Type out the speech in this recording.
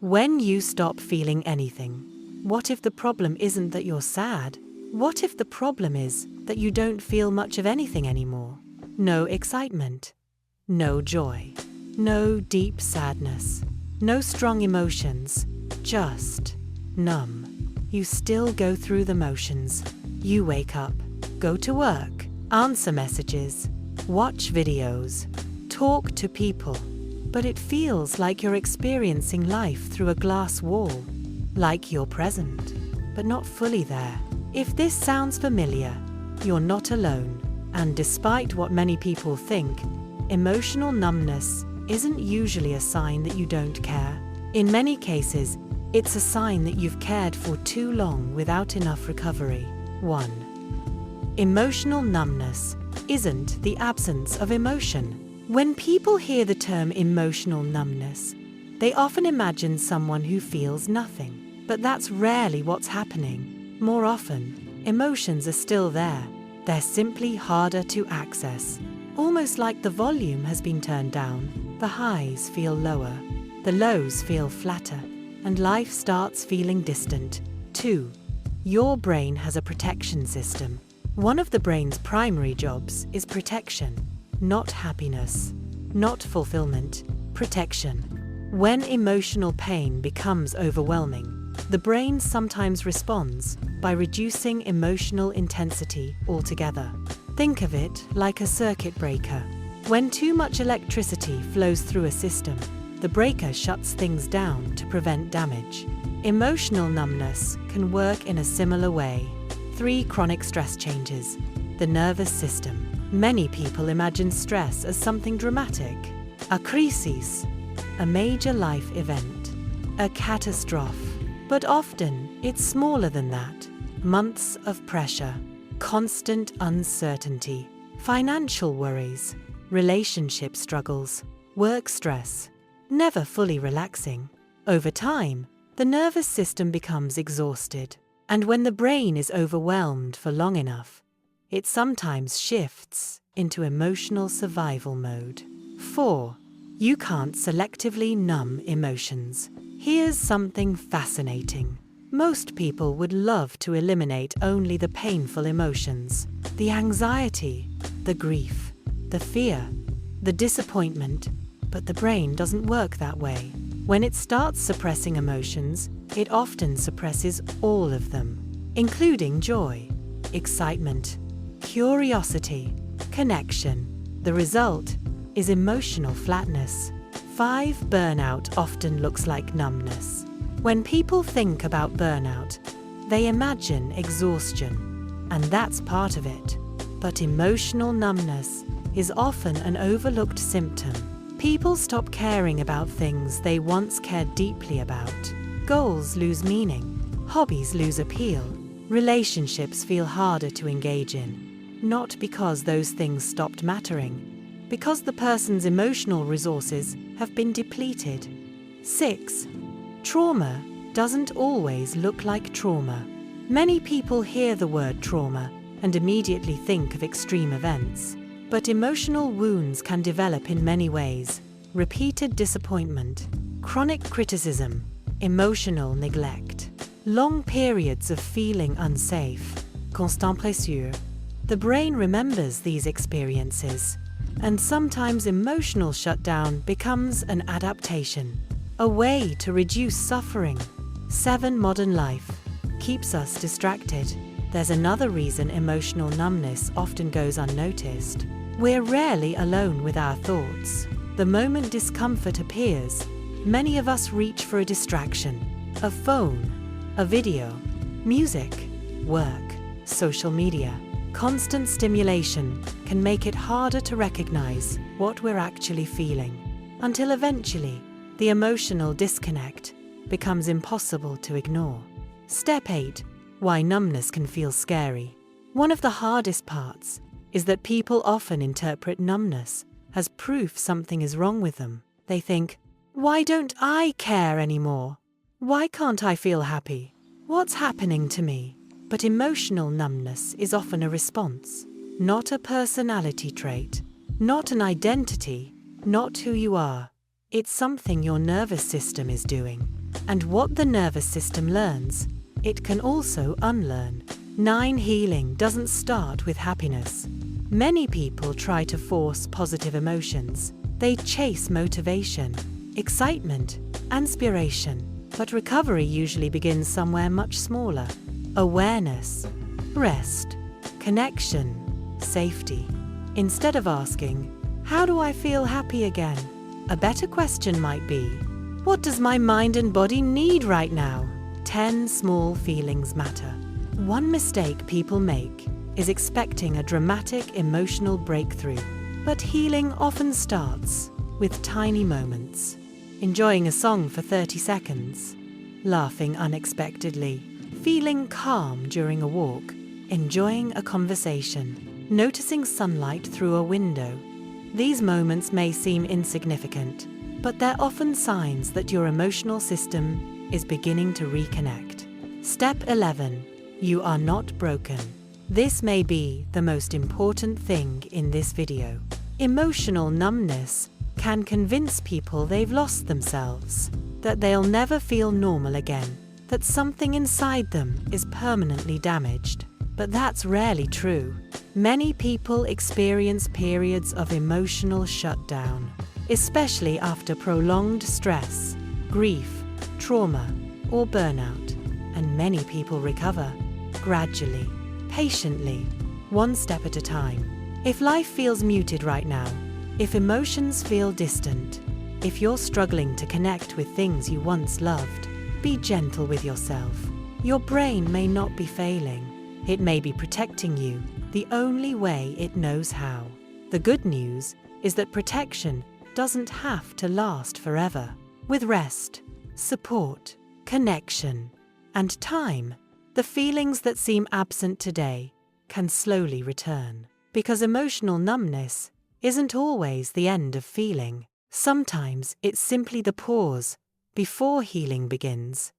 When you stop feeling anything, what if the problem isn't that you're sad? What if the problem is that you don't feel much of anything anymore? No excitement, no joy, no deep sadness, no strong emotions, just numb. You still go through the motions. You wake up, go to work, answer messages, watch videos, talk to people, but it feels like you're experiencing life through a glass wall, like you're present, but not fully there. If this sounds familiar, you're not alone, and despite what many people think, emotional numbness isn't usually a sign that you don't care. In many cases, it's a sign that you've cared for too long without enough recovery. 1. Emotional numbness isn't the absence of emotion. When people hear the term emotional numbness, they often imagine someone who feels nothing. But that's rarely what's happening. More often, emotions are still there. They're simply harder to access. Almost like the volume has been turned down. The highs feel lower, the lows feel flatter, and life starts feeling distant. 2. Your brain has a protection system. One of the brain's primary jobs is protection, not happiness, not fulfillment, protection. When emotional pain becomes overwhelming, the brain sometimes responds by reducing emotional intensity altogether. Think of it like a circuit breaker. When too much electricity flows through a system, the breaker shuts things down to prevent damage. Emotional numbness can work in a similar way. 3. Chronic stress changes. The nervous system. Many people imagine stress as something dramatic. A crisis, a major life event, a catastrophe. But often, it's smaller than that. Months of pressure, constant uncertainty, financial worries, relationship struggles, work stress, never fully relaxing. Over time, the nervous system becomes exhausted, and when the brain is overwhelmed for long enough, it sometimes shifts into emotional survival mode. 4. You can't selectively numb emotions. Here's something fascinating. Most people would love to eliminate only the painful emotions, the anxiety, the grief, the fear, the disappointment, but the brain doesn't work that way. When it starts suppressing emotions, it often suppresses all of them, including joy, excitement, curiosity, connection. The result is emotional flatness. 5. Burnout often looks like numbness. When people think about burnout, they imagine exhaustion, and that's part of it. But emotional numbness is often an overlooked symptom. People stop caring about things they once cared deeply about. Goals lose meaning, hobbies lose appeal, relationships feel harder to engage in. Not because those things stopped mattering, because the person's emotional resources have been depleted. 6. Trauma doesn't always look like trauma. Many people hear the word trauma and immediately think of extreme events. But emotional wounds can develop in many ways. Repeated disappointment, chronic criticism, emotional neglect, long periods of feeling unsafe, constant pressure. The brain remembers these experiences, and sometimes emotional shutdown becomes an adaptation, a way to reduce suffering. 7. Modern life keeps us distracted. There's another reason emotional numbness often goes unnoticed. We're rarely alone with our thoughts. The moment discomfort appears, many of us reach for a distraction. A phone, a video, music, work, social media. Constant stimulation can make it harder to recognize what we're actually feeling, until eventually, the emotional disconnect becomes impossible to ignore. Step 8. Why numbness can feel scary. One of the hardest parts is that people often interpret numbness as proof something is wrong with them. They think, why don't I care anymore? Why can't I feel happy? What's happening to me? But emotional numbness is often a response, not a personality trait, not an identity, not who you are. It's something your nervous system is doing. And what the nervous system learns, it can also unlearn. 9. Healing doesn't start with happiness. Many people try to force positive emotions. They chase motivation, excitement, inspiration. But recovery usually begins somewhere much smaller. Awareness, rest, connection, safety. Instead of asking, "How do I feel happy again?" a better question might be, "What does my mind and body need right now?" 10. Small feelings matter. One mistake people make is expecting a dramatic emotional breakthrough. But healing often starts with tiny moments. Enjoying a song for 30 seconds, laughing unexpectedly, feeling calm during a walk, enjoying a conversation, noticing sunlight through a window. These moments may seem insignificant, but they're often signs that your emotional system is beginning to reconnect. Step 11. You are not broken. This may be the most important thing in this video. Emotional numbness can convince people they've lost themselves, that they'll never feel normal again, that something inside them is permanently damaged. But that's rarely true. Many people experience periods of emotional shutdown, especially after prolonged stress, grief, trauma, or burnout. And many people recover gradually, patiently, one step at a time. If life feels muted right now, if emotions feel distant, if you're struggling to connect with things you once loved, be gentle with yourself. Your brain may not be failing. It may be protecting you the only way it knows how. The good news is that protection doesn't have to last forever. With rest, support, connection, and time, the feelings that seem absent today can slowly return. Because emotional numbness isn't always the end of feeling. Sometimes it's simply the pause before healing begins.